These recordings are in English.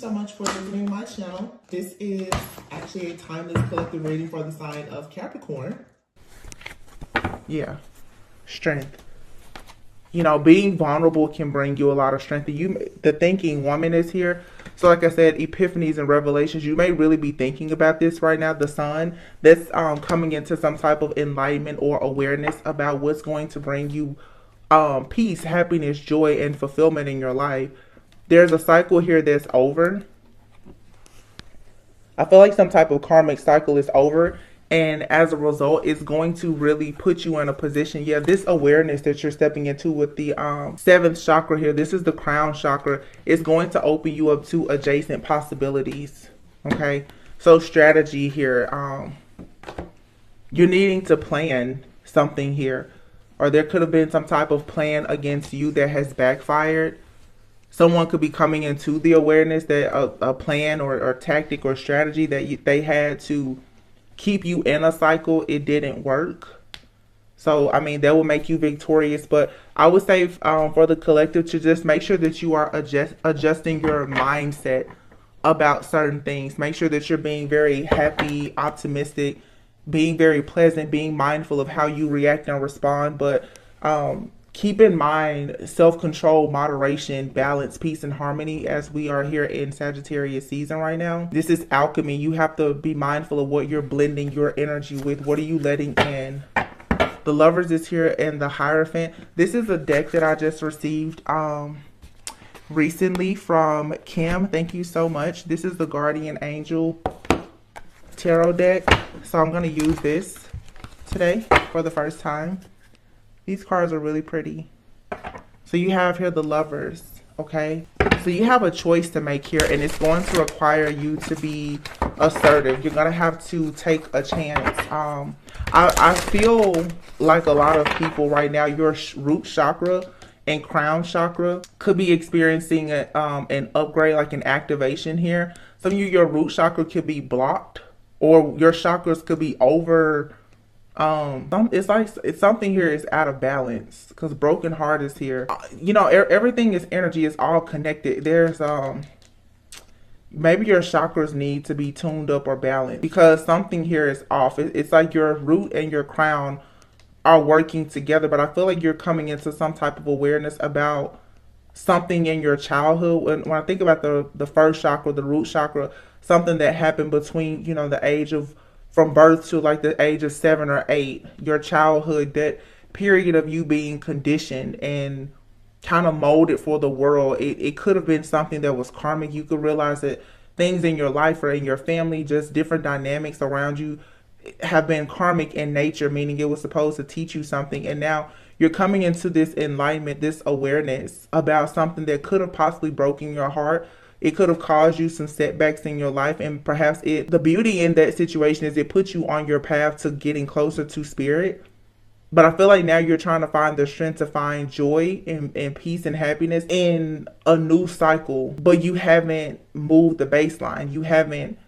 so much for visiting my channel. This is actually a timeless collective reading for the sign of Capricorn. Yeah, strength. You know, being vulnerable can bring you a lot of strength. The thinking woman is here. So like I said, epiphanies and revelations, you may really be thinking about this right now. The sun, that's coming into some type of enlightenment or awareness about what's going to bring you peace, happiness, joy, and fulfillment in your life. There's a cycle here that's over. I feel like some type of karmic cycle is over. And as a result, it's going to really put you in a position. Yeah, this awareness that you're stepping into with the 7th chakra here, this is the crown chakra, is going to open you up to adjacent possibilities. Okay, so strategy here. You're needing to plan something here. Or there could have been some type of plan against you that has backfired. Someone could be coming into the awareness that a plan or tactic or strategy that they had to keep you in a cycle, it didn't work. So I mean, that will make you victorious. But I would say for the collective to just make sure that you are adjusting your mindset about certain things. Make sure that you're being very happy, optimistic, being very pleasant, being mindful of how you react and respond. But keep in mind self-control, moderation, balance, peace, and harmony as we are here in Sagittarius season right now. This is alchemy. You have to be mindful of what you're blending your energy with. What are you letting in? The Lovers is here and the Hierophant. This is a deck that I just received recently from Kim. Thank you so much. This is the Guardian Angel Tarot deck. So I'm going to use this today for the first time. These cards are really pretty. So you have here the Lovers, okay? So you have a choice to make here, and it's going to require you to be assertive. You're going to have to take a chance. I feel like a lot of people right now, your root chakra and crown chakra could be experiencing an upgrade, like an activation here. Some of you, your root chakra could be blocked, or your chakras could be over. It's like something here is out of balance because broken heart is here. You know, everything is energy. It's all connected. There's maybe your chakras need to be tuned up or balanced because something here is off. It's like your root and your crown are working together, but I feel like you're coming into some type of awareness about something in your childhood. When I think about the first chakra, the root chakra, something that happened between, you know, the age of from birth to like the age of 7 or 8, your childhood, that period of you being conditioned and kind of molded for the world. It could have been something that was karmic. You could realize that things in your life or in your family, just different dynamics around you, have been karmic in nature, meaning it was supposed to teach you something. And now you're coming into this enlightenment, this awareness about something that could have possibly broken your heart. It could have caused you some setbacks in your life, and perhaps the beauty in that situation is it puts you on your path to getting closer to spirit. But I feel like now you're trying to find the strength to find joy and peace and happiness in a new cycle, but you haven't moved the baseline. You haven't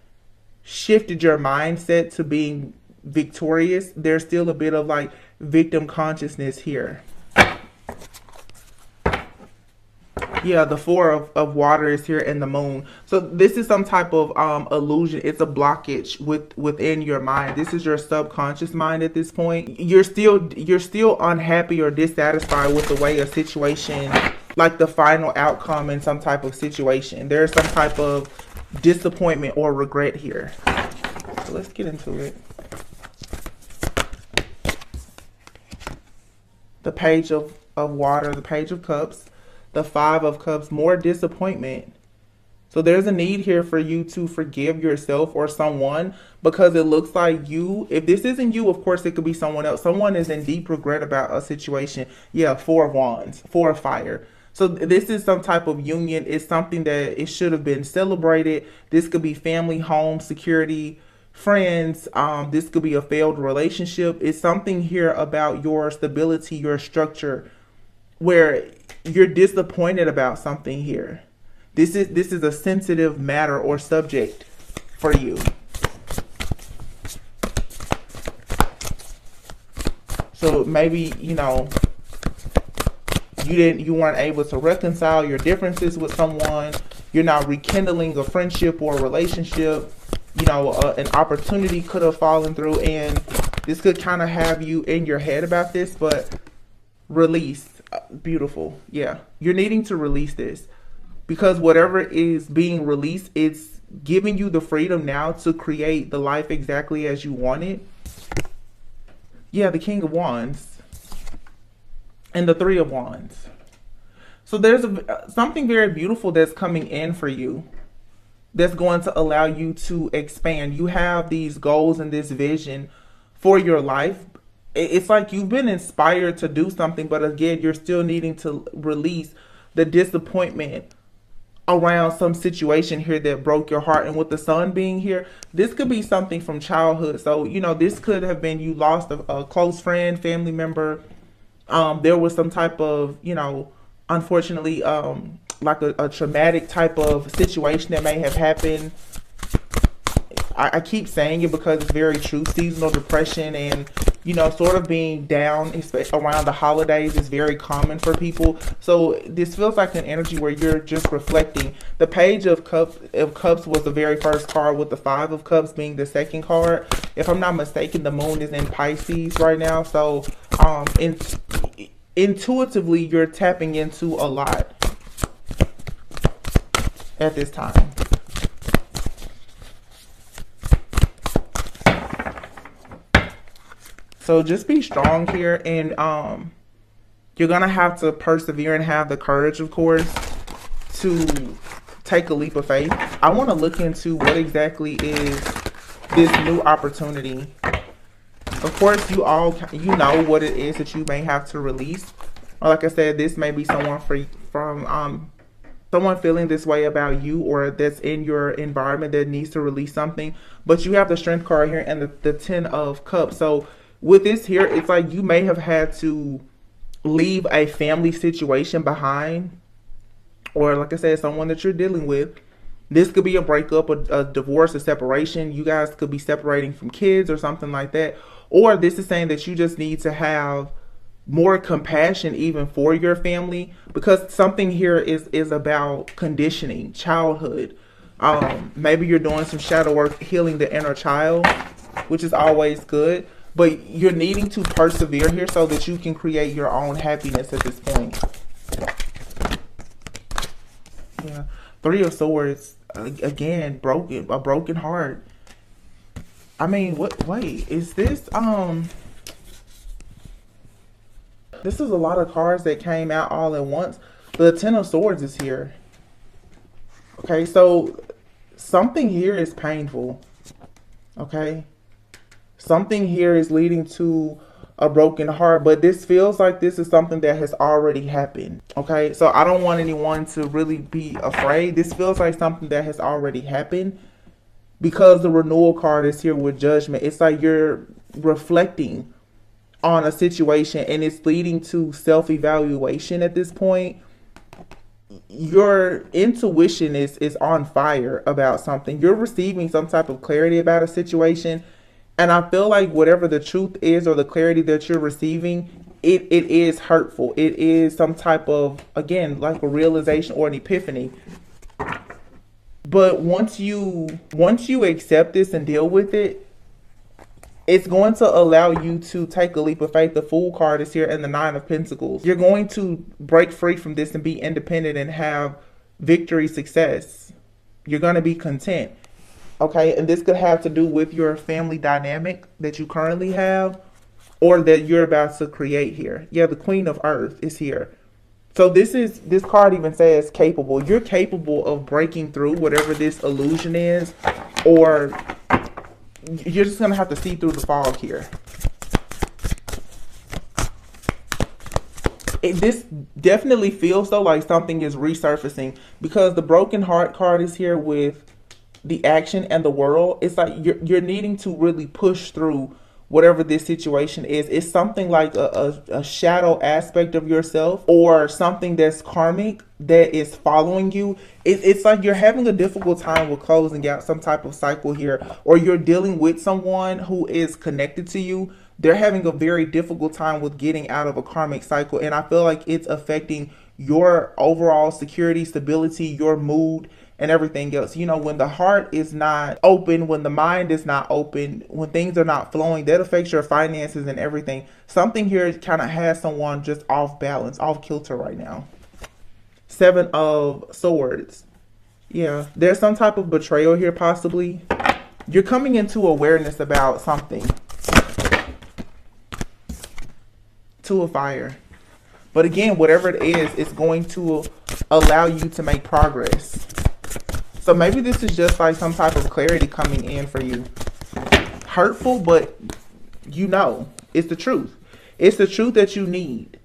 shifted your mindset to being victorious. There's still a bit of like victim consciousness here. Yeah, the 4 of water is here and the moon. So this is some type of illusion. It's a blockage within your mind. This is your subconscious mind at this point. You're still unhappy or dissatisfied with the way a situation, like the final outcome in some type of situation. There's some type of disappointment or regret here. So let's get into it. The Page of Water, the Page of Cups. The 5 of Cups, more disappointment. So there's a need here for you to forgive yourself or someone, because it looks like you, if this isn't you, of course it could be someone else. Someone is in deep regret about a situation. Yeah, 4 of Wands, 4 of Fire. So this is some type of union. It's something that it should have been celebrated. This could be family, home, security, friends. This could be a failed relationship. It's something here about your stability, your structure, where you're disappointed about something here. This is a sensitive matter or subject for you. So maybe, you know, you weren't able to reconcile your differences with someone. you're now rekindling a friendship or a relationship. You know, an opportunity could have fallen through, and this could kind of have you in your head about this, but release. Beautiful. Yeah, you're needing to release this, because whatever is being released, it's giving you the freedom now to create the life exactly as you want it. Yeah, the King of Wands and the Three of Wands. So there's something very beautiful that's coming in for you, that's going to allow you to expand. You have these goals and this vision for your life. It's like you've been inspired to do something, but again, you're still needing to release the disappointment around some situation here that broke your heart. And with the sun being here, this could be something from childhood. So, you know, this could have been you lost a close friend, family member. There was some type of, you know, unfortunately, like a traumatic type of situation that may have happened. I keep saying it because it's very true. Seasonal depression and, you know, sort of being down, especially around the holidays, is very common for people. So this feels like an energy where you're just reflecting. The Page of Cups was the very first card, with the Five of Cups being the second card. If I'm not mistaken, the moon is in Pisces right now. So intuitively, you're tapping into a lot at this time. So just be strong here, and you're going to have to persevere and have the courage, of course, to take a leap of faith. I want to look into what exactly is this new opportunity. Of course, you know what it is that you may have to release. Or like I said, this may be someone from someone feeling this way about you, or that's in your environment that needs to release something. But you have the Strength card here and the Ten of Cups. So with this here, it's like you may have had to leave a family situation behind, or like I said, someone that you're dealing with. This could be a breakup, a divorce, a separation. You guys could be separating from kids or something like that. Or this is saying that you just need to have more compassion even for your family, because something here is about conditioning, childhood. Maybe you're doing some shadow work, healing the inner child, which is always good. But you're needing to persevere here so that you can create your own happiness at this point. Yeah. Three of Swords. Again, a broken heart. I mean, wait, is this, this is a lot of cards that came out all at once. The Ten of Swords is here. Okay, so something here is painful. Okay. Something here is leading to a broken heart, but this feels like this is something that has already happened. Okay, so I don't want anyone to really be afraid. This feels like something that has already happened, because the Renewal card is here with Judgment. It's like you're reflecting on a situation, and it's leading to self-evaluation at this point. Your intuition is on fire about something. You're receiving some type of clarity about a situation. And I feel like whatever the truth is, or the clarity that you're receiving, it is hurtful. It is some type of, again, like a realization or an epiphany. But once you accept this and deal with it, it's going to allow you to take a leap of faith. The Fool card is here, and the Nine of Pentacles. You're going to break free from this and be independent and have victory, success. You're going to be content. Okay, and this could have to do with your family dynamic that you currently have, or that you're about to create here. Yeah, the Queen of Earth is here. So this card even says capable. You're capable of breaking through whatever this illusion is, or you're just going to have to see through the fog here. This definitely feels though like something is resurfacing, because the Broken Heart card is here with the action and the world. It's like you're needing to really push through whatever this situation is. It's something like a shadow aspect of yourself, or something that's karmic that is following you. It's like you're having a difficult time with closing out some type of cycle here, or you're dealing with someone who is connected to you. They're having a very difficult time with getting out of a karmic cycle, and I feel like it's affecting your overall security, stability, your mood, and everything else. You know, when the heart is not open, when the mind is not open, when things are not flowing, that affects your finances and everything. Something here kind of has someone just off balance, off kilter right now. 7 of Swords. Yeah, there's some type of betrayal here possibly. You're coming into awareness about something. 2 of Fire. But again, whatever it is, it's going to allow you to make progress. So maybe this is just like some type of clarity coming in for you. Hurtful, but you know, it's the truth. It's the truth that you need.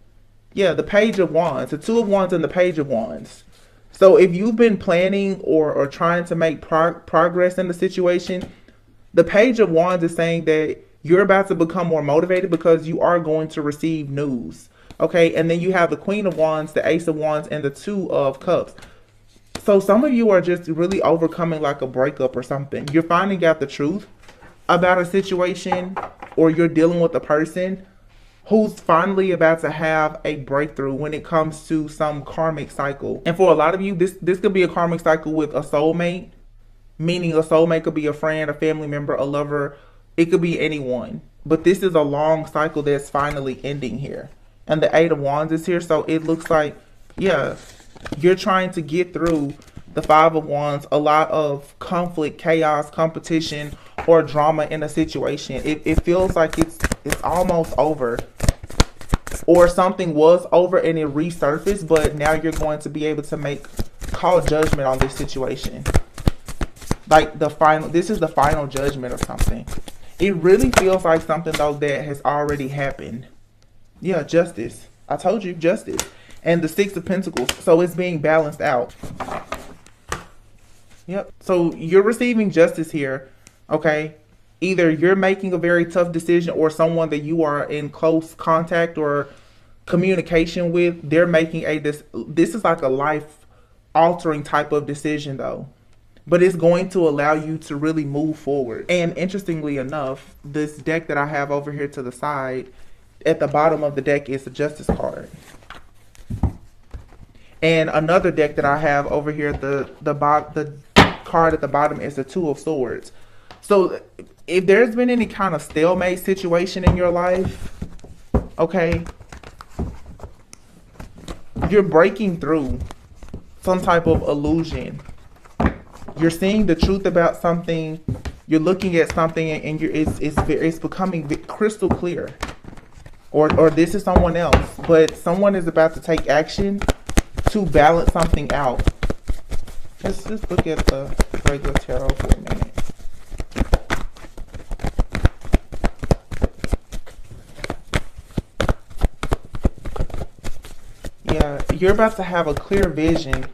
Yeah, the Page of Wands, the 2 of Wands and the Page of Wands. So if you've been planning or trying to make progress in the situation, the Page of Wands is saying that you're about to become more motivated because you are going to receive news. Okay, and then you have the Queen of Wands, the Ace of Wands, and the 2 of Cups. So some of you are just really overcoming like a breakup or something. You're finding out the truth about a situation, or you're dealing with a person who's finally about to have a breakthrough when it comes to some karmic cycle. And for a lot of you, this could be a karmic cycle with a soulmate, meaning a soulmate could be a friend, a family member, a lover. It could be anyone. But this is a long cycle that's finally ending here. And the 8 of Wands is here, so it looks like, yeah, you're trying to get through the 5 of Wands, a lot of conflict, chaos, competition, or drama in a situation. It feels like it's almost over. Or something was over and it resurfaced, but now you're going to be able to call judgment on this situation. Like this is the final judgment or something. It really feels like something though that has already happened. Yeah, justice. I told you, justice. And the 6 of Pentacles. So it's being balanced out. Yep. So you're receiving justice here. Okay. Either you're making a very tough decision, or someone that you are in close contact or communication with, they're making this is like a life altering type of decision though. But it's going to allow you to really move forward. And interestingly enough, this deck that I have over here to the side, at the bottom of the deck is the Justice card. And another deck that I have over here, the card at the bottom is the 2 of Swords. So if there's been any kind of stalemate situation in your life, okay, you're breaking through some type of illusion. You're seeing the truth about something. You're looking at something, and it's becoming crystal clear. Or this is someone else, but someone is about to take action to balance something out. Let's just look at the regular tarot for a minute. Yeah, you're about to have a clear vision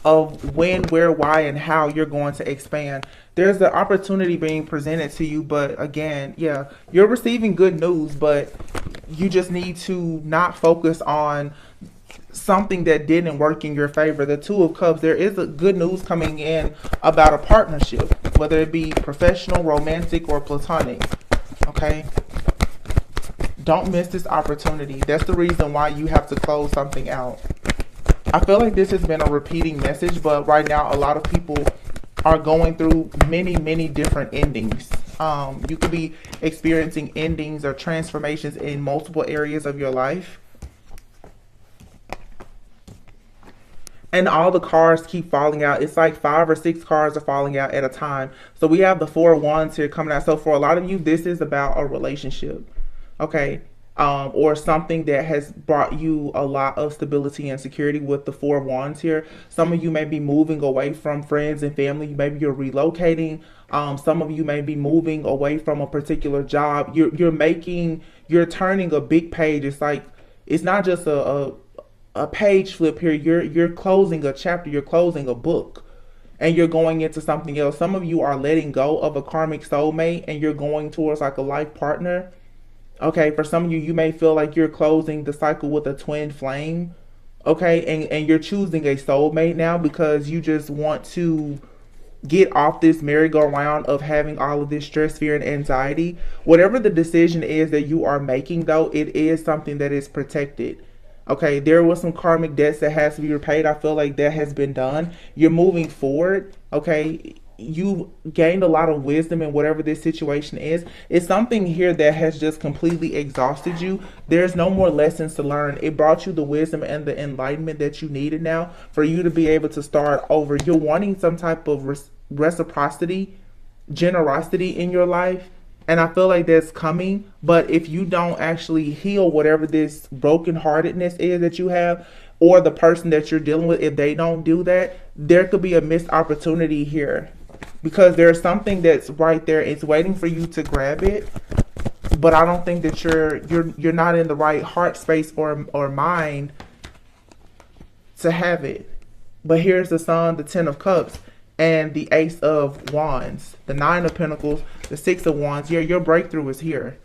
of when, where, why, and how you're going to expand. There's the opportunity being presented to you, but again, yeah, you're receiving good news, but you just need to not focus on something that didn't work in your favor. The 2 of Cups, there is a good news coming in about a partnership, whether it be professional, romantic, or platonic. Okay? Don't miss this opportunity. That's the reason why you have to close something out. I feel like this has been a repeating message, but right now a lot of people are going through many different endings. You could be experiencing endings or transformations in multiple areas of your life. And all the cards keep falling out. It's like 5 or 6 cards are falling out at a time. So we have the 4 of Wands here coming out. So for a lot of you, this is about a relationship. Okay. Or something that has brought you a lot of stability and security with the 4 of Wands here. Some of you may be moving away from friends and family. Maybe you're relocating. Some of you may be moving away from a particular job. You're turning a big page. It's like, it's not just a page flip here. You're closing a chapter. You're closing a book. And you're going into something else. Some of you are letting go of a karmic soulmate and you're going towards like a life partner. Okay, for some of you, you may feel like you're closing the cycle with a twin flame. Okay, and you're choosing a soulmate now because you just want to get off this merry-go-round of having all of this stress, fear, and anxiety. Whatever the decision is that you are making, though, it is something that is protected. Okay, there was some karmic debts that has to be repaid. I feel like that has been done. You're moving forward. Okay, you gained a lot of wisdom in whatever this situation is. It's something here that has just completely exhausted you. There's no more lessons to learn. It brought you the wisdom and the enlightenment that you needed now for you to be able to start over. You're wanting some type of reciprocity, generosity in your life. And I feel like that's coming. But if you don't actually heal whatever this brokenheartedness is that you have, or the person that you're dealing with, if they don't do that, there could be a missed opportunity here. Because there's something that's right there. It's waiting for you to grab it. But I don't think that you're not in the right heart space or mind to have it. But here's the Sun, the Ten of Cups, and the Ace of Wands, the Nine of Pentacles, the Six of Wands. Yeah, your breakthrough is here.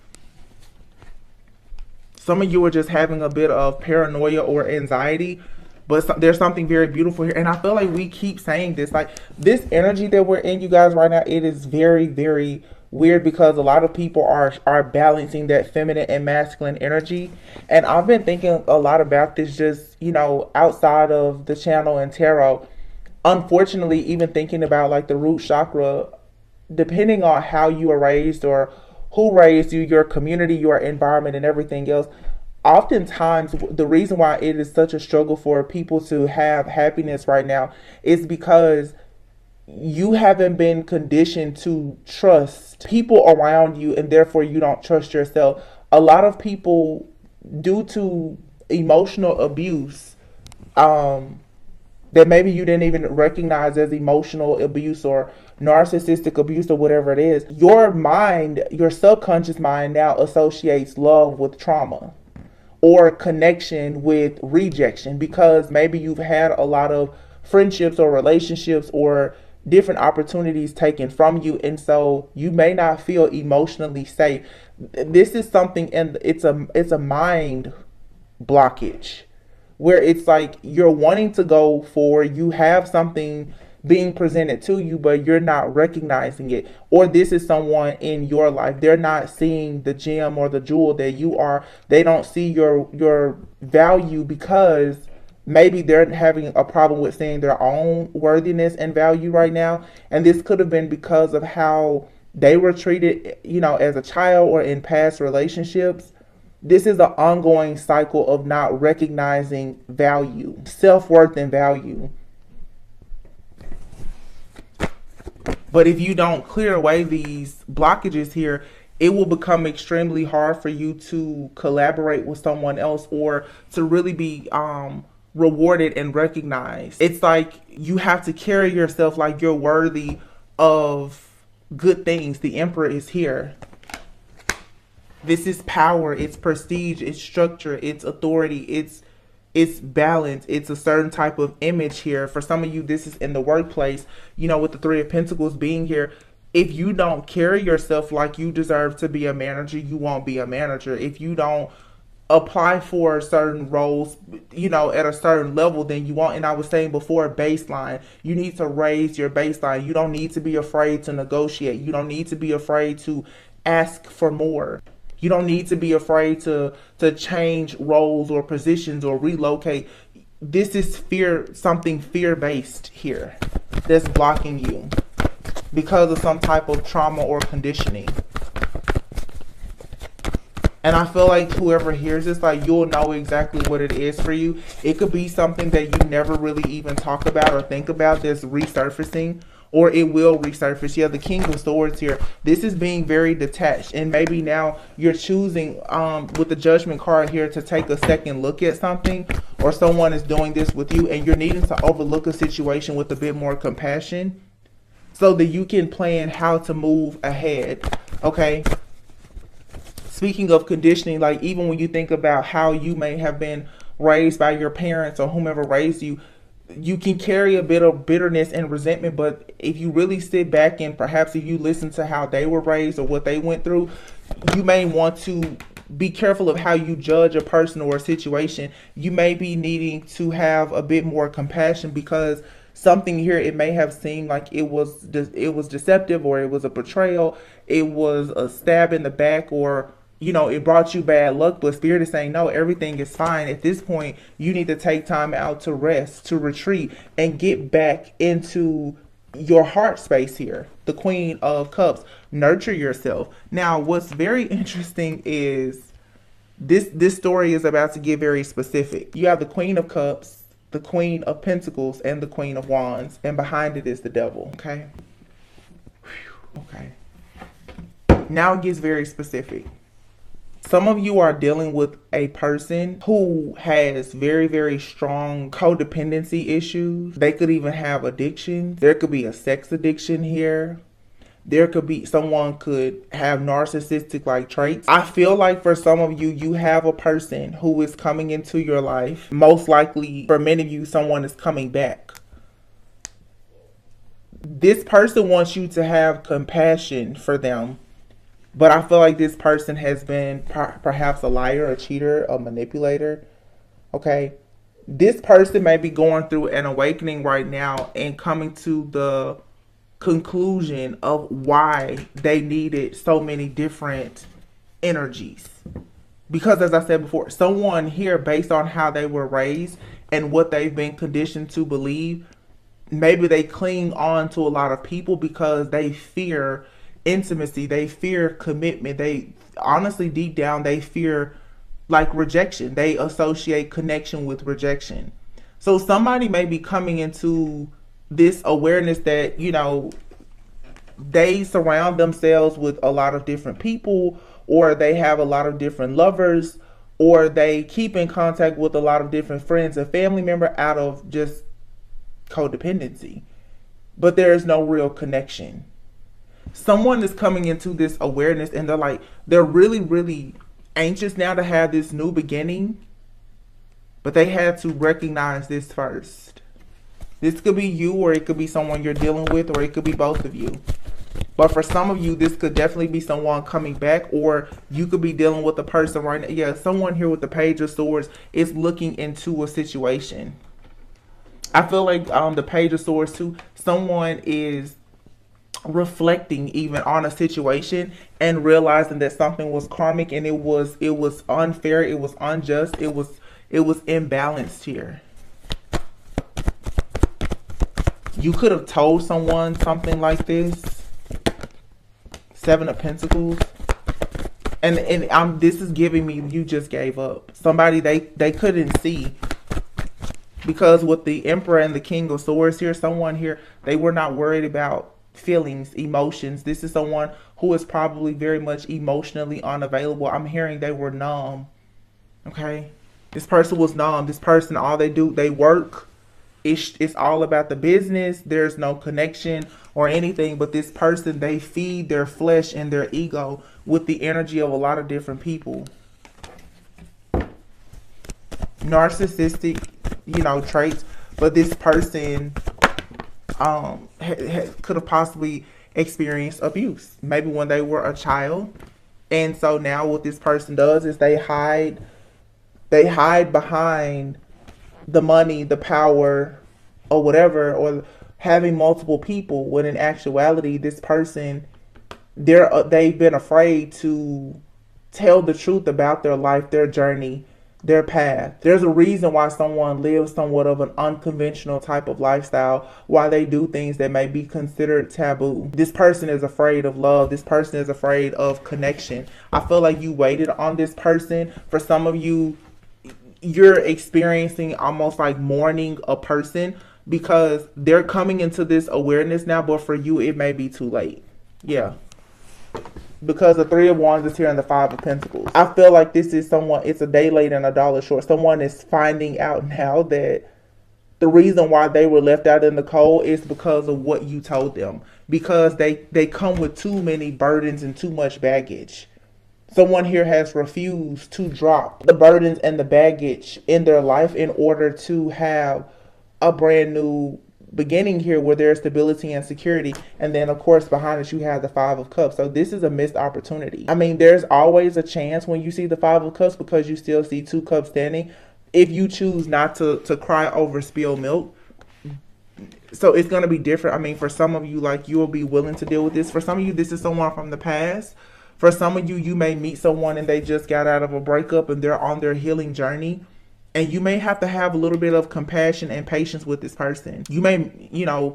Some of you are just having a bit of paranoia or anxiety, but there's something very beautiful here. And I feel like we keep saying this, like this energy that we're in, you guys, right now, it is very, very weird because a lot of people are balancing that feminine and masculine energy. And I've been thinking a lot about this just, you know, outside of the channel and tarot. Unfortunately, even thinking about like the root chakra, depending on how you were raised or who raised you, your community, your environment, and everything else, oftentimes the reason why it is such a struggle for people to have happiness right now is because you haven't been conditioned to trust people around you, and therefore you don't trust yourself. A lot of people, due to emotional abuse, that maybe you didn't even recognize as emotional abuse or narcissistic abuse or whatever it is, your mind, your subconscious mind now associates love with trauma or connection with rejection, because maybe you've had a lot of friendships or relationships or different opportunities taken from you, and so you may not feel emotionally safe. This is something, and it's a mind blockage, where it's like you're wanting to go forward, you have something being presented to you, but you're not recognizing it. Or this is someone in your life, they're not seeing the gem or the jewel that you are. They don't see your value because maybe they're having a problem with seeing their own worthiness and value right now. And this could have been because of how they were treated, you know, as a child or in past relationships. This is an ongoing cycle of not recognizing value, self-worth and value. But if you don't clear away these blockages here, it will become extremely hard for you to collaborate with someone else or to really be rewarded and recognized. It's like you have to carry yourself like you're worthy of good things. The Emperor is here. This is power, it's prestige, it's structure, it's authority, it's balance, it's a certain type of image here. For some of you, this is in the workplace, you know, with the Three of Pentacles being here. If you don't carry yourself like you deserve to be a manager, you won't be a manager. If you don't apply for certain roles, you know, at a certain level, then you won't. And I was saying before, baseline, you need to raise your baseline. You don't need to be afraid to negotiate. You don't need to be afraid to ask for more. You don't need to be afraid to change roles or positions or relocate. This is fear, something fear-based here that's blocking you because of some type of trauma or conditioning. And I feel like whoever hears this, like, you'll know exactly what it is for you. It could be something that you never really even talk about or think about that's resurfacing, or it will resurface. Yeah, the King of Swords here. This is being very detached. And maybe now you're choosing with the Judgment card here to take a second look at something, or someone is doing this with you and you're needing to overlook a situation with a bit more compassion so that you can plan how to move ahead. Okay? Speaking of conditioning, like even when you think about how you may have been raised by your parents or whomever raised you, you can carry a bit of bitterness and resentment. But if you really sit back and perhaps if you listen to how they were raised or what they went through, you may want to be careful of how you judge a person or a situation. You may be needing to have a bit more compassion because something here, it may have seemed like it was deceptive, or it was a betrayal, it was a stab in the back, or you know, it brought you bad luck, but Spirit is saying, no, everything is fine. At this point, you need to take time out to rest, to retreat, and get back into your heart space here. The Queen of Cups. Nurture yourself. Now, what's very interesting is this story is about to get very specific. You have the Queen of Cups, the Queen of Pentacles, and the Queen of Wands, and behind it is the Devil. Okay. Okay. Now it gets very specific. Some of you are dealing with a person who has very, very strong codependency issues. They could even have addictions. There could be a sex addiction here. There could be, someone could have narcissistic like traits. I feel like for some of you, you have a person who is coming into your life. Most likely for many of you, someone is coming back. This person wants you to have compassion for them. But I feel like this person has been perhaps a liar, a cheater, a manipulator. Okay. This person may be going through an awakening right now and coming to the conclusion of why they needed so many different energies. Because as I said before, someone here, based on how they were raised and what they've been conditioned to believe, maybe they cling on to a lot of people because they fear intimacy, they fear commitment, they honestly deep down they fear like rejection. They associate connection with rejection. So somebody may be coming into this awareness that, you know, they surround themselves with a lot of different people, or they have a lot of different lovers, or they keep in contact with a lot of different friends and family members out of just codependency, but there is no real connection. Someone is coming into this awareness and they're really, really anxious now to have this new beginning, but they had to recognize this first. This could be you, or it could be someone you're dealing with, or it could be both of you. But for some of you, this could definitely be someone coming back, or you could be dealing with a person right now. Yeah, someone here with the Page of Swords is looking into a situation. I feel like the Page of Swords too, someone is reflecting even on a situation and realizing that something was karmic and it was unfair, it was unjust, it was imbalanced here. You could have told someone something like this. Seven of Pentacles. And this is giving me, you just gave up. Somebody they couldn't see. Because with the Emperor and the King of Swords here, someone here, they were not worried about feelings, emotions. This is someone who is probably very much emotionally unavailable. I'm hearing they were numb. Okay. This person was numb. This person, all they do, they work. It's all about the business. There's no connection or anything, but this person, they feed their flesh and their ego with the energy of a lot of different people. Narcissistic, traits, but this person could have possibly experienced abuse, maybe when they were a child. And so now what this person does is they hide behind the money, the power, or whatever, or having multiple people, when in actuality this person, they've been afraid to tell the truth about their life, their journey, their path. There's a reason why someone lives somewhat of an unconventional type of lifestyle, why they do things that may be considered taboo. This person is afraid of love. This person is afraid of connection. I feel like you waited on this person. For some of you, you're experiencing almost like mourning a person because they're coming into this awareness now, but for you, it may be too late. Yeah. Because the Three of Wands is here and the Five of Pentacles. I feel like this is someone, it's a day late and a dollar short. Someone is finding out now that the reason why they were left out in the cold is because of what you told them. Because they come with too many burdens and too much baggage. Someone here has refused to drop the burdens and the baggage in their life in order to have a brand new beginning here where there's stability and security. And then of course behind it you have the Five of Cups. So this is a missed opportunity. I mean, there's always a chance when you see the Five of Cups, because you still see two cups standing, if you choose not to cry over spilled milk. So it's going to be different. I mean, for some of you, like, you will be willing to deal with this. For some of you, this is someone from the past. For some of you, you may meet someone and they just got out of a breakup and they're on their healing journey. And you may have to have a little bit of compassion and patience with this person. You may,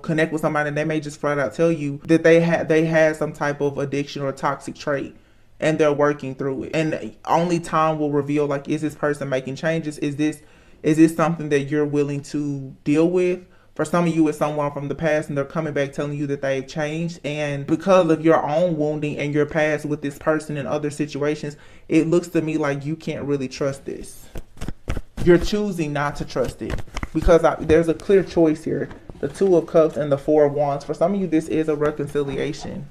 connect with somebody and they may just flat out tell you that they had some type of addiction or toxic trait and they're working through it. And only time will reveal, like, is this person making changes? Is this something that you're willing to deal with? For some of you, it's someone from the past and they're coming back telling you that they've changed. And because of your own wounding and your past with this person in other situations, it looks to me like you can't really trust this. You're choosing not to trust it because there's a clear choice here. The Two of Cups and the Four of Wands. For some of you, this is a reconciliation.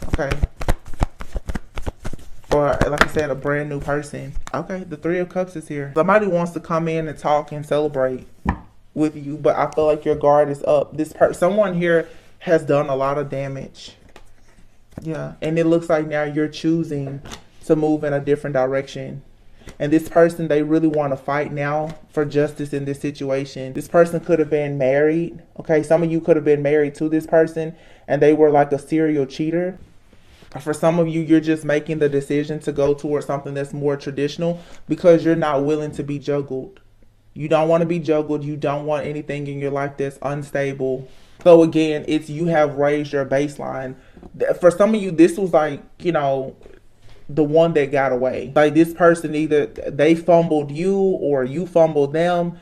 Okay. Or, like I said, a brand new person. Okay, the Three of Cups is here. Somebody wants to come in and talk and celebrate with you, but I feel like your guard is up. Someone here has done a lot of damage. Yeah, and it looks like now you're choosing to move in a different direction. And this person, they really want to fight now for justice in this situation. This person could have been married. Okay, some of you could have been married to this person and they were like a serial cheater. For some of you, you're just making the decision to go towards something that's more traditional because you're not willing to be juggled. You don't want to be juggled. You don't want anything in your life that's unstable. So again, you have raised your baseline. For some of you, this was like, the one that got away. Like this person, either they fumbled you or you fumbled them.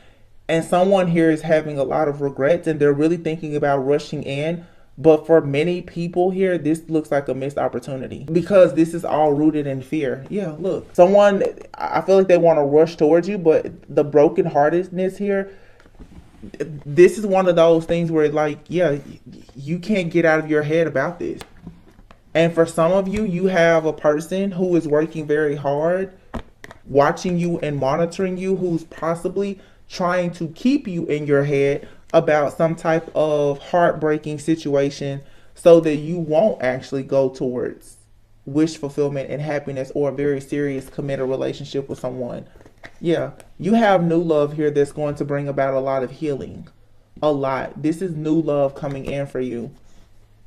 And someone here is having a lot of regrets and they're really thinking about rushing in. But for many people here, this looks like a missed opportunity because this is all rooted in fear. Yeah, look, I feel like they want to rush towards you, but the brokenheartedness here, this is one of those things where you can't get out of your head about this. And for some of you, you have a person who is working very hard, watching you and monitoring you, who's possibly trying to keep you in your head about some type of heartbreaking situation so that you won't actually go towards wish fulfillment and happiness or a very serious committed relationship with someone. Yeah, you have new love here that's going to bring about a lot of healing. A lot. This is new love coming in for you.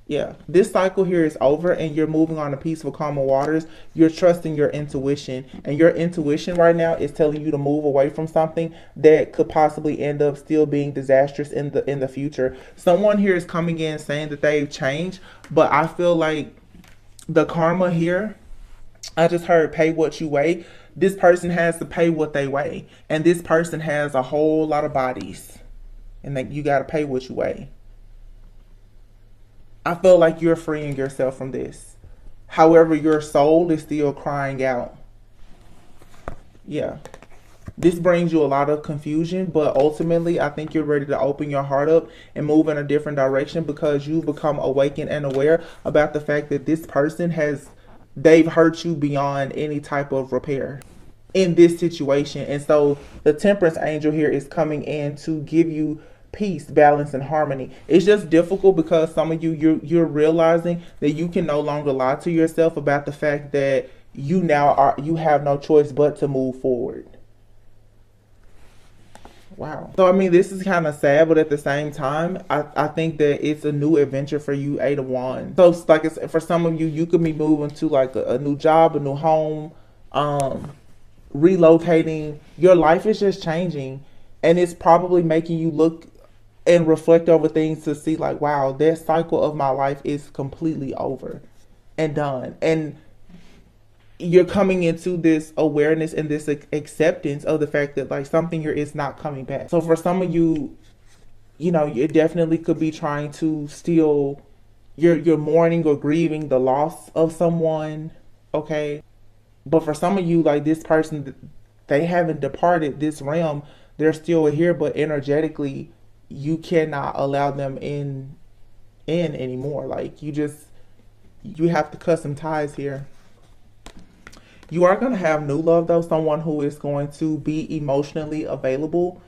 Yeah, this cycle here is over and you're moving on to peaceful, calmer waters. You're trusting your intuition, and your intuition right now is telling you to move away from something that could possibly end up still being disastrous in the future. Someone here is coming in saying that they've changed, but I feel like the karma here, I just heard pay what you weigh. This person has to pay what they weigh, and this person has a whole lot of bodies, and that you got to pay what you weigh. I feel like you're freeing yourself from this. However, your soul is still crying out. Yeah. This brings you a lot of confusion, but ultimately, I think you're ready to open your heart up and move in a different direction because you've become awakened and aware about the fact that this person they've hurt you beyond any type of repair in this situation. And so the Temperance Angel here is coming in to give you peace, balance, and harmony. It's just difficult because some of you're realizing that you can no longer lie to yourself about the fact that you have no choice but to move forward. Wow. So I mean, this is kind of sad, but at the same time, I think that it's a new adventure for you, Eight of Wands. So like for some of you, you could be moving to like a new job, a new home, relocating. Your life is just changing, and it's probably making you look and reflect over things to see like, wow, that cycle of my life is completely over and done. And you're coming into this awareness and this acceptance of the fact that like something here is not coming back. So for some of you, you definitely could be trying to still, you're mourning or grieving the loss of someone. Okay. But for some of you, like this person, they haven't departed this realm. They're still here, but energetically, you cannot allow them in anymore. Like you have to cut some ties here. You are going to have new love though, someone who is going to be emotionally available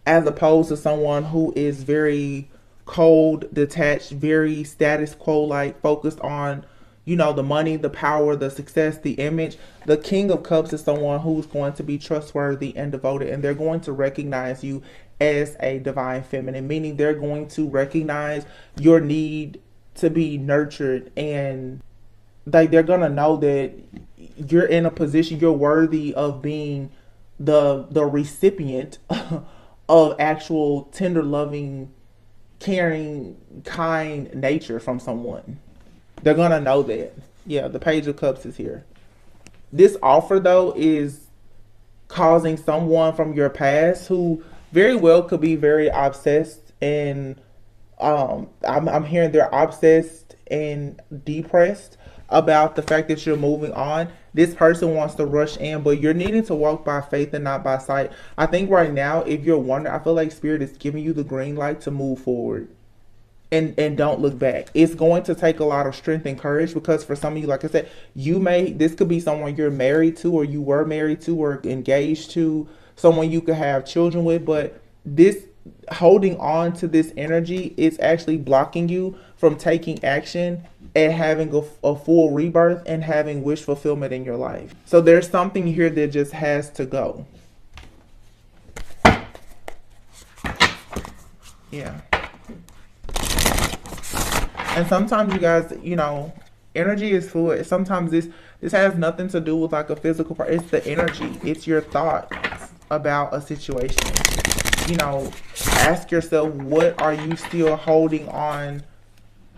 as opposed to someone who is very cold, detached, very status quo, like focused on, the money, the power, the success, the image. The King of Cups is someone who's going to be trustworthy and devoted, and they're going to recognize you as a divine feminine, meaning they're going to recognize your need to be nurtured and like they're gonna know that you're in a position, you're worthy of being the recipient of actual tender, loving, caring, kind nature from someone. They're gonna know that. Yeah, the Page of Cups is here. This offer though is causing someone from your past who very well could be very obsessed and I'm hearing they're obsessed and depressed about the fact that you're moving on. This person wants to rush in, but you're needing to walk by faith and not by sight. I think right now, if you're wondering, I feel like Spirit is giving you the green light to move forward. And don't look back. It's going to take a lot of strength and courage, because for some of you, like I said, this could be someone you're married to, or you were married to, or engaged to, someone you could have children with, but this holding on to this energy is actually blocking you from taking action and having a full rebirth and having wish fulfillment in your life. So there's something here that just has to go. Yeah. And sometimes you guys, energy is fluid. Sometimes this has nothing to do with like a physical part. It's the energy. It's your thoughts about a situation. Ask yourself, what are you still holding on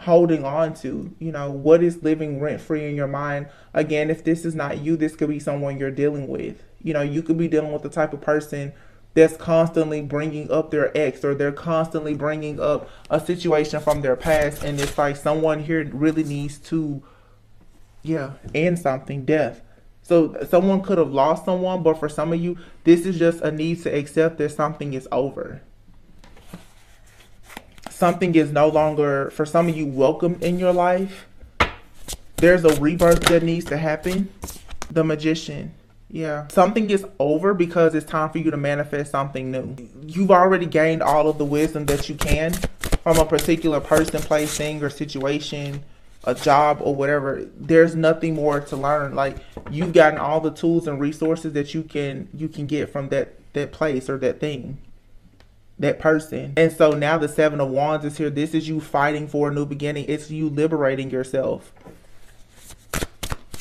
to? What is living rent free in your mind? Again, if this is not you, this could be someone you're dealing with. You could be dealing with the type of person that's constantly bringing up their ex, or they're constantly bringing up a situation from their past, and it's like someone here really needs to end something, death. So someone could have lost someone, but for some of you, this is just a need to accept that something is over. Something is no longer, for some of you, welcome in your life. There's a rebirth that needs to happen. The Magician. Yeah. Something is over because it's time for you to manifest something new. You've already gained all of the wisdom that you can from a particular person, place, thing, or situation, a job, or whatever. There's nothing more to learn. Like, you've gotten all the tools and resources that you can get from that place or that thing, that person. And so now the Seven of Wands is here. This is you fighting for a new beginning. It's you liberating yourself.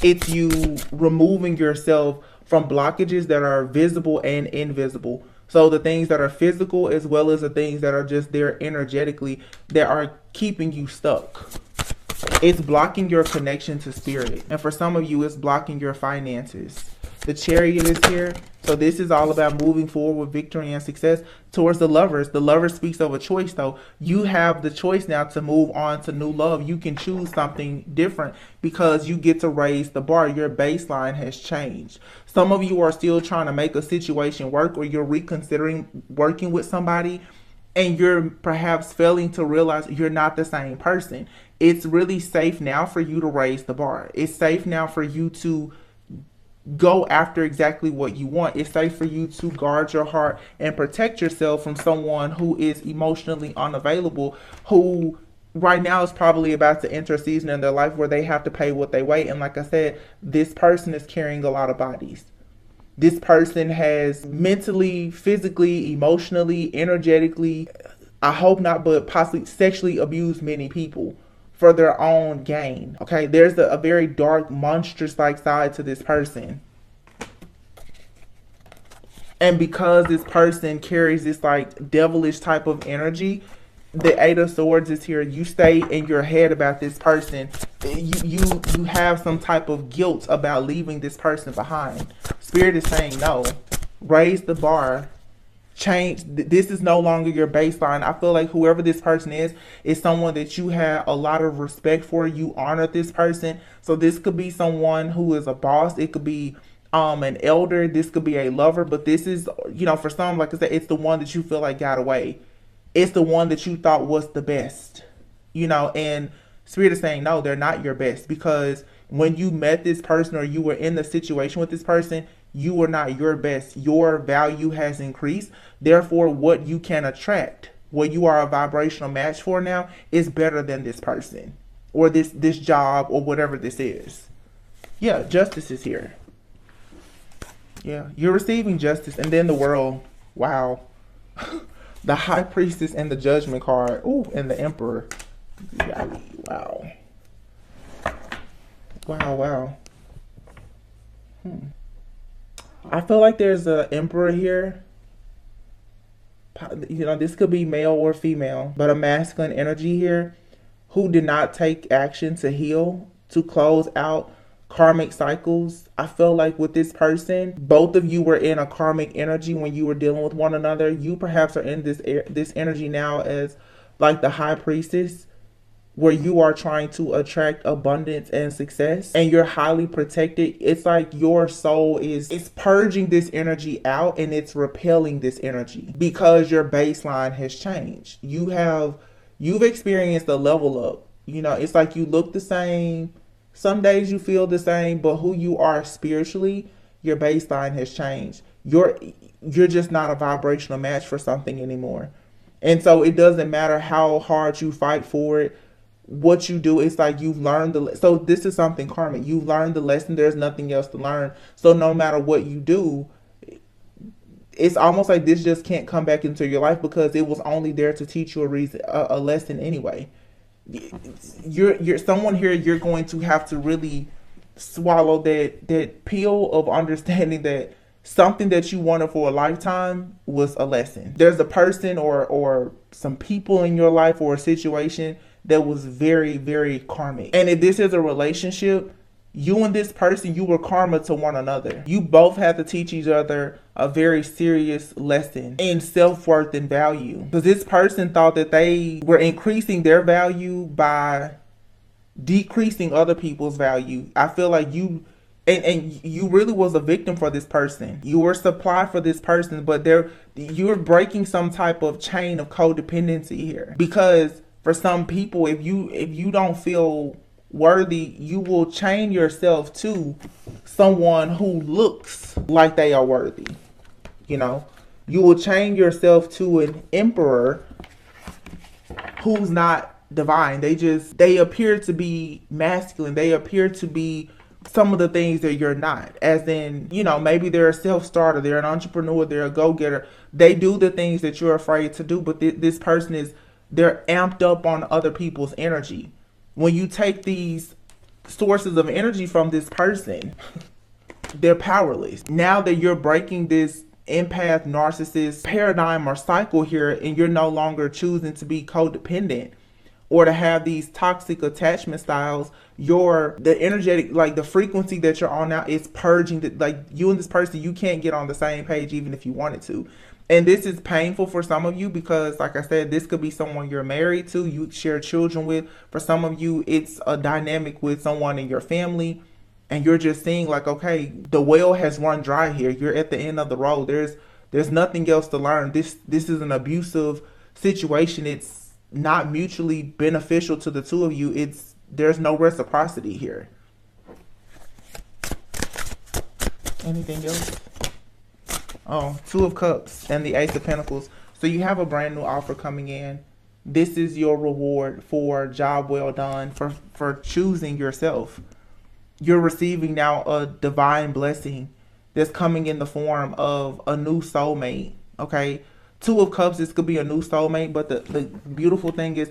It's you removing yourself from blockages that are visible and invisible. So the things that are physical, as well as the things that are just there energetically, that are keeping you stuck. It's blocking your connection to spirit. And for some of you, it's blocking your finances. The Chariot is here. So this is all about moving forward with victory and success towards the Lovers. The Lover speaks of a choice, though. You have the choice now to move on to new love. You can choose something different because you get to raise the bar. Your baseline has changed. Some of you are still trying to make a situation work, or you're reconsidering working with somebody, and you're perhaps failing to realize you're not the same person. It's really safe now for you to raise the bar. It's safe now for you to go after exactly what you want. It's safe for you to guard your heart and protect yourself from someone who is emotionally unavailable, who right now is probably about to enter a season in their life where they have to pay what they weigh. And like I said, this person is carrying a lot of bodies. This person has mentally, physically, emotionally, energetically, I hope not, but possibly sexually abused many people for their own gain. Okay, there's a very dark, monstrous-like side to this person. And because this person carries this like devilish type of energy, the Eight of Swords is here. You stay in your head about this person. You have some type of guilt about leaving this person behind. Spirit is saying no. Raise the bar. Change. This is no longer your baseline. I feel like whoever this person is someone that you have a lot of respect for. You honor this person. So this could be someone who is a boss. It could be an elder. This could be a lover. But this is, for some, like I said, it's the one that you feel like got away. It's the one that you thought was the best. And Spirit is saying no, they're not your best, because when you met this person or you were in the situation with this person, you were not your best. Your value has increased. Therefore, what you can attract, what you are a vibrational match for now, is better than this person or this job or whatever this is. Yeah, justice is here. Yeah, you're receiving justice. And then the World. Wow. The High Priestess and the Judgment card. Ooh, and the Emperor. Wow. Wow, wow. I feel like there's an emperor here. You know, this could be male or female, but a masculine energy here who did not take action to heal, to close out karmic cycles. I feel like with this person, both of you were in a karmic energy when you were dealing with one another. You perhaps are in this energy now as like the high priestess, where you are trying to attract abundance and success, and you're highly protected. It's like your soul is, it's purging this energy out and it's repelling this energy because your baseline has changed. You've experienced a level up. You know, it's like you look the same, some days you feel the same, but who you are spiritually, your baseline has changed. You're just not a vibrational match for something anymore. And so it doesn't matter how hard you fight for it, what you do. It's like you've learned so this is something karmic. You've learned the lesson. There's nothing else to learn. So no matter what you do, it's almost like this just can't come back into your life because it was only there to teach you a lesson anyway. You're someone here. You're going to have to really swallow that pill of understanding that something that you wanted for a lifetime was a lesson. There's a person or some people in your life or a situation that was very, very karmic. And if this is a relationship, you and this person, you were karma to one another. You both had to teach each other a very serious lesson in self-worth and value. Because this person thought that they were increasing their value by decreasing other people's value. I feel like you really was a victim for this person. You were supply for this person, but you're breaking some type of chain of codependency here. Because for some people, if you don't feel worthy, you will chain yourself to someone who looks like they are worthy. You know, you will chain yourself to an emperor who's not divine. They appear to be masculine. They appear to be some of the things that you're not. As in, you know, maybe they're a self-starter, they're an entrepreneur, they're a go-getter. They do the things that you're afraid to do, but this person they're amped up on other people's energy. When you take these sources of energy from this person, they're powerless. Now that you're breaking this empath narcissist paradigm or cycle here, and you're no longer choosing to be codependent or to have these toxic attachment styles, the energetic, like the frequency that you're on now is purging. Like you and this person, you can't get on the same page even if you wanted to. And this is painful for some of you because, like I said, this could be someone you're married to, you share children with. For some of you, it's a dynamic with someone in your family. And you're just seeing like, okay, the well has run dry here. You're at the end of the road. There's nothing else to learn. This is an abusive situation. It's not mutually beneficial to the two of you. There's no reciprocity here. Anything else? Oh, Two of Cups and the Ace of Pentacles. So you have a brand new offer coming in. This is your reward for job well done, for choosing yourself. You're receiving now a divine blessing that's coming in the form of a new soulmate. Okay, Two of Cups, this could be a new soulmate, but the beautiful thing is,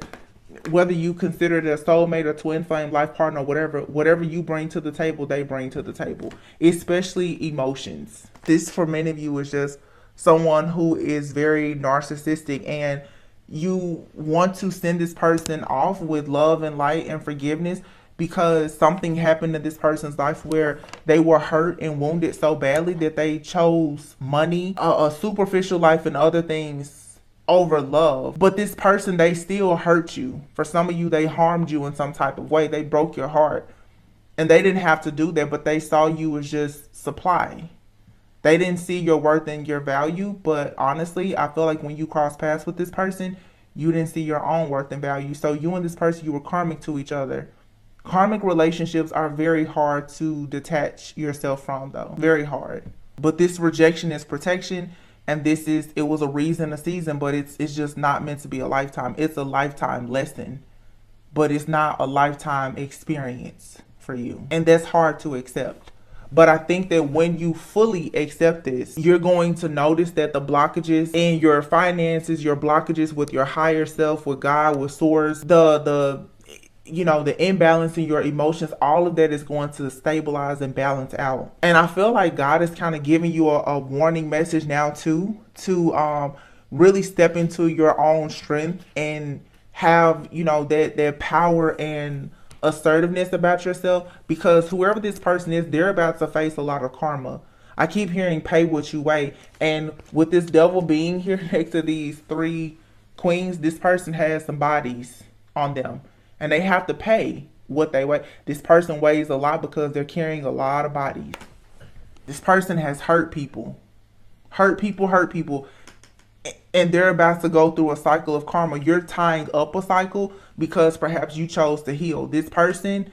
whether you consider it a soulmate or twin flame life partner, whatever you bring to the table, they bring to the table, especially emotions. This for many of you is just someone who is very narcissistic, and you want to send this person off with love and light and forgiveness because something happened in this person's life where they were hurt and wounded so badly that they chose money, a superficial life, and other things over love. But this person, they still hurt you. For some of you, they harmed you in some type of way. They broke your heart. And they didn't have to do that, but they saw you as just supply. They didn't see your worth and your value. But honestly, I feel like when you cross paths with this person, you didn't see your own worth and value. So you and this person, you were karmic to each other. Karmic relationships are very hard to detach yourself from, though. Very hard. But this rejection is protection. And it was a reason, a season, but it's just not meant to be a lifetime. It's a lifetime lesson, but it's not a lifetime experience for you. And that's hard to accept. But I think that when you fully accept this, you're going to notice that the blockages in your finances, your blockages with your higher self, with God, with source, you know, the imbalance in your emotions, all of that is going to stabilize and balance out. And I feel like God is kind of giving you a warning message now too, to really step into your own strength and have, you know, that power and assertiveness about yourself, because whoever this person is, they're about to face a lot of karma. I keep hearing pay what you weigh, and with this devil being here next to these 3 queens, this person has some bodies on them and they have to pay what they weigh. This person weighs a lot because they're carrying a lot of bodies. This person has hurt people, and they're about to go through a cycle of karma. You're tying up a cycle because perhaps you chose to heal. This person,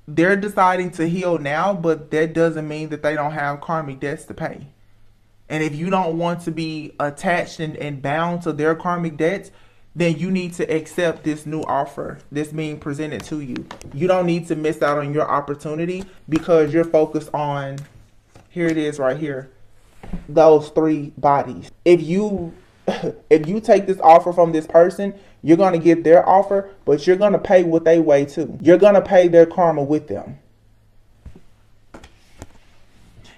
they're deciding to heal now, but that doesn't mean that they don't have karmic debts to pay. And if you don't want to be attached and bound to their karmic debts, then you need to accept this new offer that's being presented to you. You don't need to miss out on your opportunity because you're focused on, here it is right here, those 3 bodies. If you take this offer from this person, you're going to get their offer, but you're going to pay what they weigh too. You're going to pay their karma with them.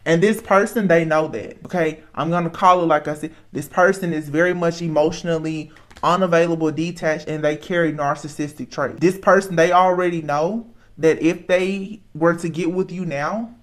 And this person, they know that, okay? I'm going to call it like I said. This person is very much emotionally unavailable, detached, and they carry narcissistic traits. This person, they already know that if they were to get with you now,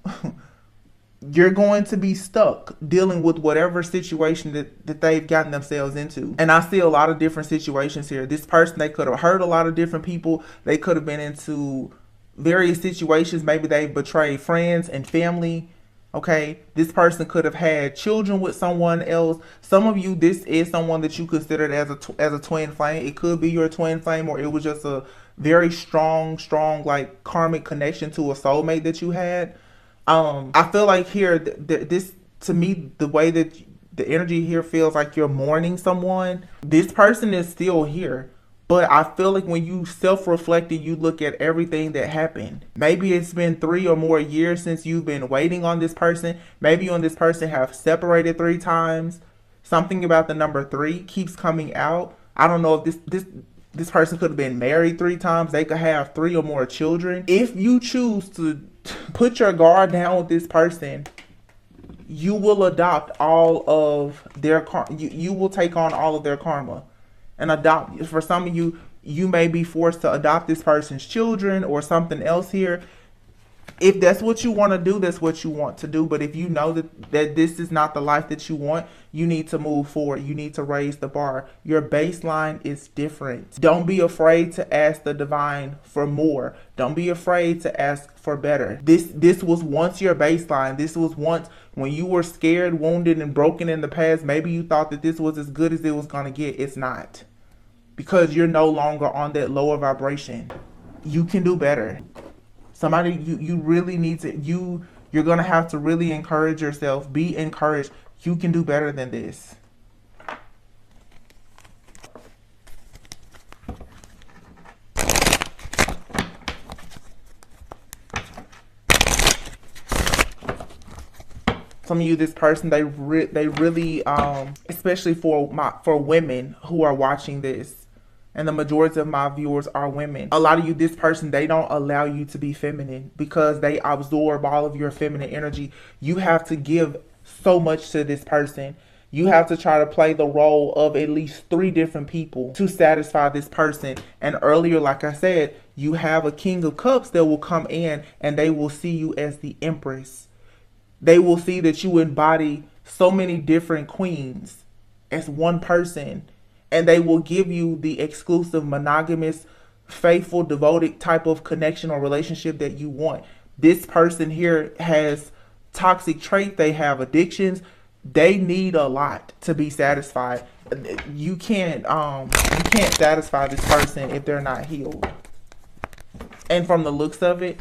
you're going to be stuck dealing with whatever situation that they've gotten themselves into. And I see a lot of different situations here. This person, they could have hurt a lot of different people. They could have been into various situations. Maybe they betrayed friends and family. Okay, this person could have had children with someone else. Some of you, this is someone that you considered as a twin flame. It could be your twin flame, or it was just a very strong like karmic connection to a soulmate that you had. I feel like here, this, to me, the way that the energy here feels like you're mourning someone. This person is still here. But I feel like when you self-reflect and you look at everything that happened, maybe it's been 3 or more years since you've been waiting on this person. Maybe you and this person have separated 3 times. Something about the number 3 keeps coming out. I don't know if this person could have been married 3 times. They could have 3 or more children. If you choose to put your guard down with this person, you will adopt all of their karma. You will take on all of their karma. And adopt, for some of you, you may be forced to adopt this person's children or something else here. If that's what you want to do, that's what you want to do. But if you know that this is not the life that you want, you need to move forward. You need to raise the bar. Your baseline is different. Don't be afraid to ask the divine for more. Don't be afraid to ask for better. This was once your baseline. This was once when you were scared, wounded, and broken in the past. Maybe you thought that this was as good as it was going to get. It's not. Because you're no longer on that lower vibration. You can do better. Somebody, you really need to, you're going to have to really encourage yourself. Be encouraged. You can do better than this. Some of you, this person, they really, especially for women who are watching this, and the majority of my viewers are women. A lot of you, this person, they don't allow you to be feminine because they absorb all of your feminine energy. You have to give so much to this person. You have to try to play the role of at least 3 different people to satisfy this person. And earlier, like I said, you have a King of Cups that will come in and they will see you as the Empress. They will see that you embody so many different queens as one person. And they will give you the exclusive, monogamous, faithful, devoted type of connection or relationship that you want. This person here has toxic traits. They have addictions. They need a lot to be satisfied. You can't satisfy this person if they're not healed. And from the looks of it,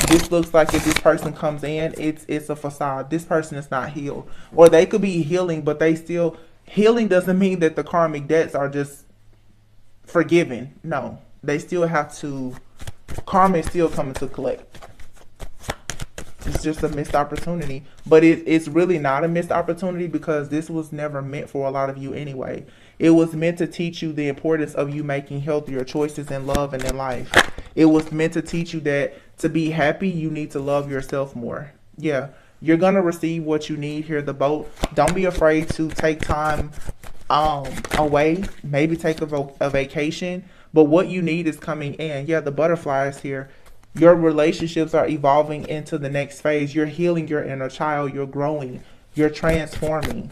this looks like if this person comes in, it's a facade. This person is not healed. Or they could be healing, but they still... Healing doesn't mean that the karmic debts are just forgiven. No, they still have to, karma is still coming to collect. It's just a missed opportunity. But it's really not a missed opportunity because this was never meant for a lot of you anyway. It was meant to teach you the importance of you making healthier choices in love and in life. It was meant to teach you that to be happy, you need to love yourself more. Yeah, you're gonna receive what you need here, the boat. Don't be afraid to take time away, maybe take a vacation, but what you need is coming in. Yeah, the butterfly is here. Your relationships are evolving into the next phase. You're healing your inner child. You're growing. You're transforming.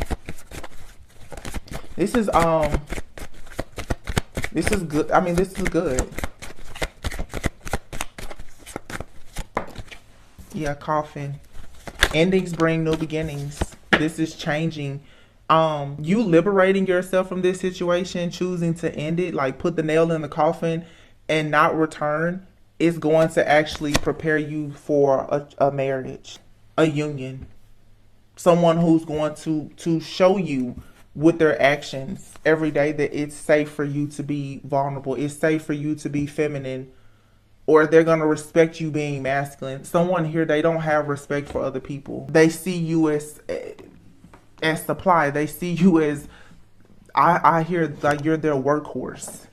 This is good. I mean, this is good. Yeah, coffin. Endings bring new beginnings. This is changing. You liberating yourself from this situation, choosing to end it, like put the nail in the coffin and not return, is going to actually prepare you for a marriage, a union. Someone who's going to show you with their actions every day that it's safe for you to be vulnerable. It's safe for you to be feminine, or they're going to respect you being masculine. Someone here, they don't have respect for other people. They see you as supply. They see you as, I hear like you're their workhorse.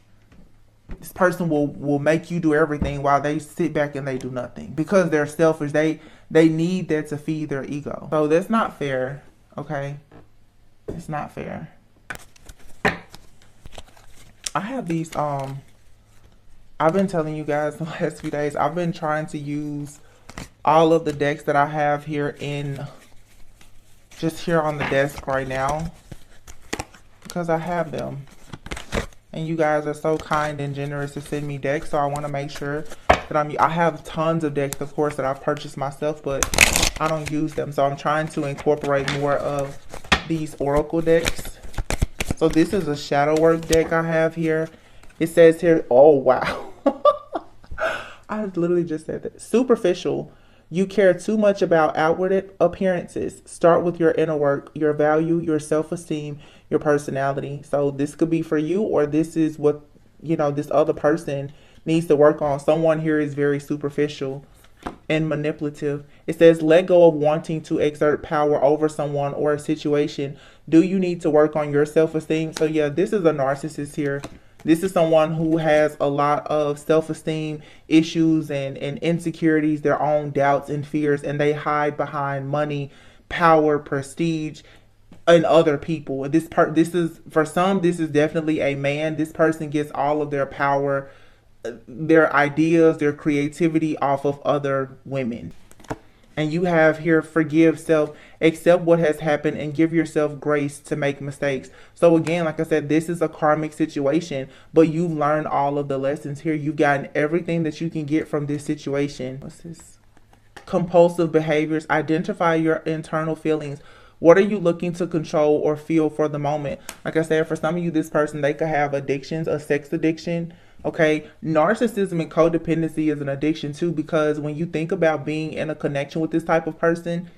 This person will make you do everything while they sit back and they do nothing because they're selfish. They need that to feed their ego. So that's not fair. Okay, it's not fair. I have these I've been telling you guys the last few days, I've been trying to use all of the decks that I have here just here on the desk right now because I have them. And you guys are so kind and generous to send me decks, so I want to make sure that I have tons of decks, of course, that I've purchased myself, but I don't use them. So I'm trying to incorporate more of these oracle decks. So this is a shadow work deck I have here. It says here, oh wow. I literally just said that. Superficial. You care too much about outward appearances. Start with your inner work, your value, your self-esteem, your personality. So this could be for you, or this is what, this other person needs to work on. Someone here is very superficial and manipulative. It says, let go of wanting to exert power over someone or a situation. Do you need to work on your self-esteem? So yeah, this is a narcissist here. This is someone who has a lot of self-esteem issues and insecurities, their own doubts and fears, and they hide behind money, power, prestige, and other people. This is, for some, this is definitely a man. This person gets all of their power, their ideas, their creativity off of other women. And you have here, forgive self, accept what has happened, and give yourself grace to make mistakes. So again, like I said, this is a karmic situation, but you've learned all of the lessons here. You've gotten everything that you can get from this situation. What's this? Compulsive behaviors. Identify your internal feelings. What are you looking to control or feel for the moment? Like I said, for some of you, this person, they could have addictions, a sex addiction. Okay, narcissism and codependency is an addiction too, because when you think about being in a connection with this type of person,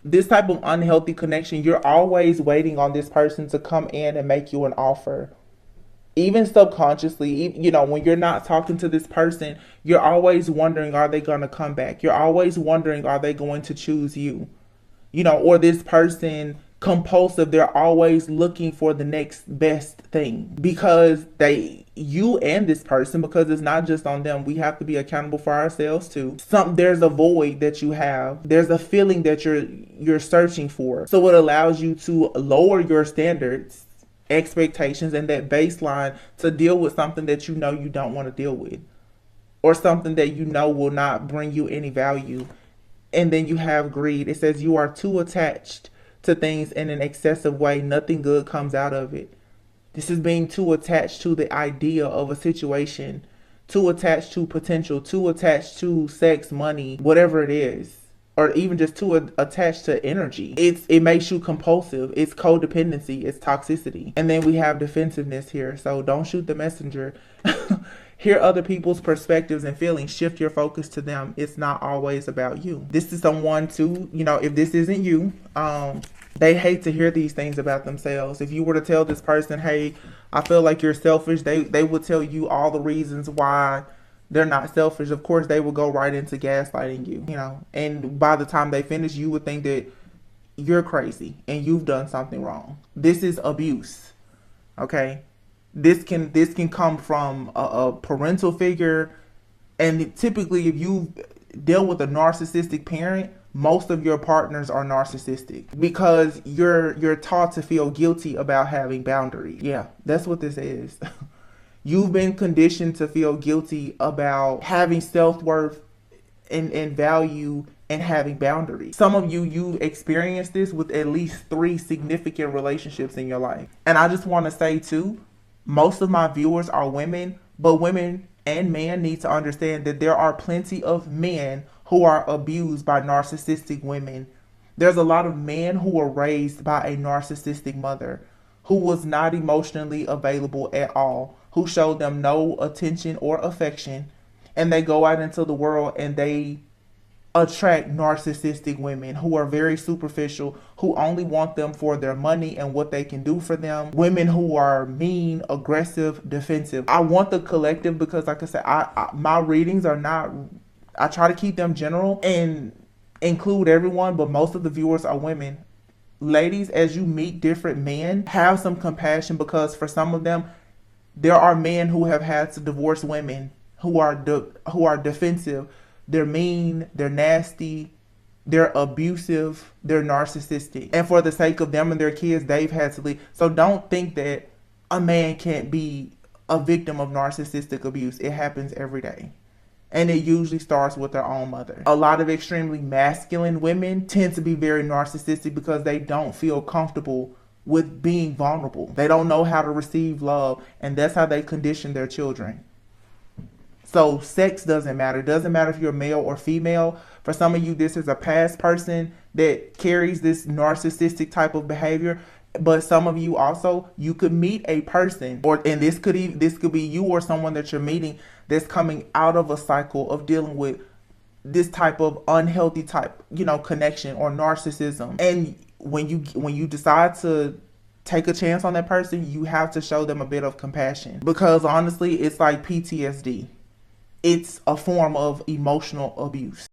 this type of unhealthy connection, you're always waiting on this person to come in and make you an offer. Even subconsciously, when you're not talking to this person, you're always wondering, are they going to come back? You're always wondering, are they going to choose you? Or this person, compulsive, they're always looking for the next best thing because you and this person, because it's not just on them, we have to be accountable for ourselves too. There's a void that you have, there's a feeling that you're searching for, so it allows you to lower your standards, expectations, and that baseline to deal with something that you don't want to deal with, or something that will not bring you any value. And then you have greed. It says you are too attached to things in an excessive way. Nothing good comes out of it. This is being too attached to the idea of a situation, too attached to potential, too attached to sex, money, whatever it is, or even just too attached to energy. It makes you compulsive. It's codependency. It's toxicity. And then we have defensiveness here. So don't shoot the messenger. Hear other people's perspectives and feelings. Shift your focus to them. It's not always about you. This is someone too, if this isn't you, they hate to hear these things about themselves. If you were to tell this person, hey, I feel like you're selfish, they would tell you all the reasons why they're not selfish. Of course, they will go right into gaslighting you, and by the time they finish, you would think that you're crazy and you've done something wrong. This is abuse. Okay. This can come from a parental figure, And typically, if you deal with a narcissistic parent, most of your partners are narcissistic because you're taught to feel guilty about having boundaries. Yeah, that's what this is. You've been conditioned to feel guilty about having self-worth and value and having boundaries. Some of you experienced this with at least 3 significant relationships in your life. And I just want to say too, most of my viewers are women, but women and men need to understand that there are plenty of men who are abused by narcissistic women. There's a lot of men who were raised by a narcissistic mother who was not emotionally available at all, who showed them no attention or affection, and they go out into the world and they attract narcissistic women who are very superficial, who only want them for their money and what they can do for them. Women who are mean, aggressive, defensive. I want the collective because, like I said, my readings are not, I try to keep them general and include everyone, but most of the viewers are women. Ladies, as you meet different men, have some compassion because for some of them, there are men who have had to divorce women who are defensive. They're mean, they're nasty, they're abusive, they're narcissistic. And for the sake of them and their kids, they've had to leave. So don't think that a man can't be a victim of narcissistic abuse. It happens every day. And it usually starts with their own mother. A lot of extremely masculine women tend to be very narcissistic because they don't feel comfortable with being vulnerable. They don't know how to receive love, and that's how they condition their children. So sex doesn't matter. It doesn't matter if you're male or female. For some of you, this is a past person that carries this narcissistic type of behavior. But some of you also, you could meet a person, and this could be you or someone that you're meeting that's coming out of a cycle of dealing with this type of unhealthy type, connection or narcissism. And when you decide to take a chance on that person, you have to show them a bit of compassion because honestly, it's like PTSD. It's a form of emotional abuse.